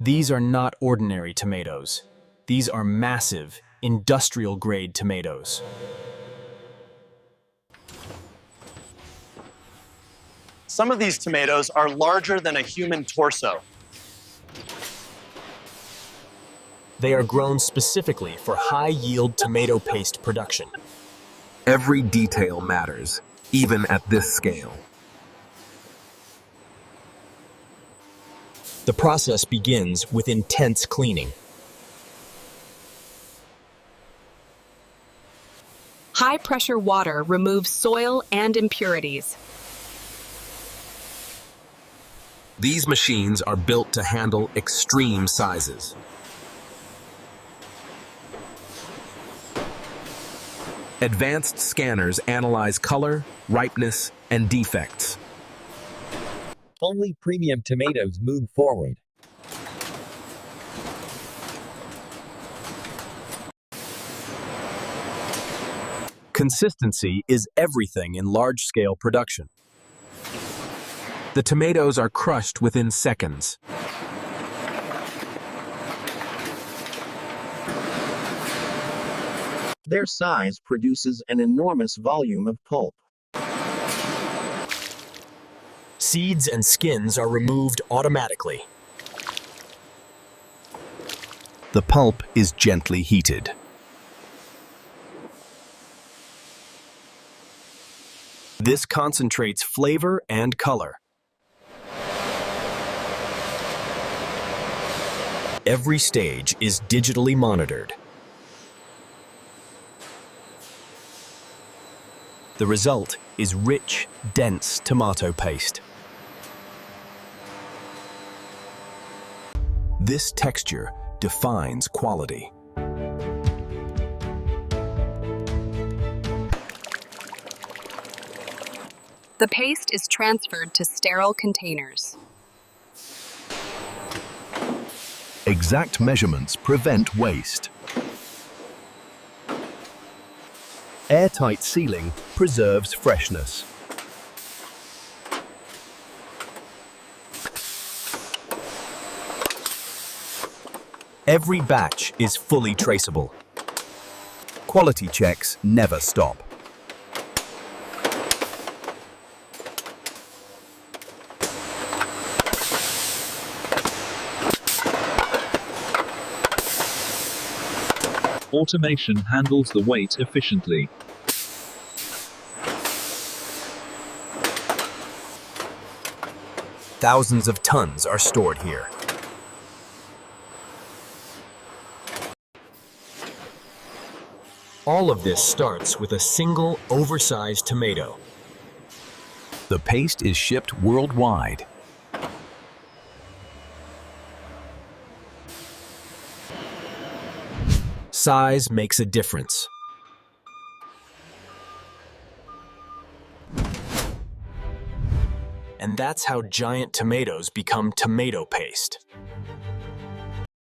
These are not ordinary tomatoes. These are massive, industrial-grade tomatoes. Some of these tomatoes are larger than a human torso. They are grown specifically for high-yield tomato paste production. Every detail matters, even at this scale. The process begins with intense cleaning. High-pressure water removes soil and impurities. These machines are built to handle extreme sizes. Advanced scanners analyze color, ripeness, and defects. Only premium tomatoes move forward. Consistency is everything in large-scale production. The tomatoes are crushed within seconds. Their size produces an enormous volume of pulp. Seeds and skins are removed automatically. The pulp is gently heated. This concentrates flavor and color. Every stage is digitally monitored. The result is rich, dense tomato paste. This texture defines quality. The paste is transferred to sterile containers. Exact measurements prevent waste. Airtight sealing preserves freshness. Every batch is fully traceable. Quality checks never stop. Automation handles the weight efficiently. Thousands of tons are stored here. All of this starts with a single oversized tomato. The paste is shipped worldwide. Size makes a difference. And that's how giant tomatoes become tomato paste.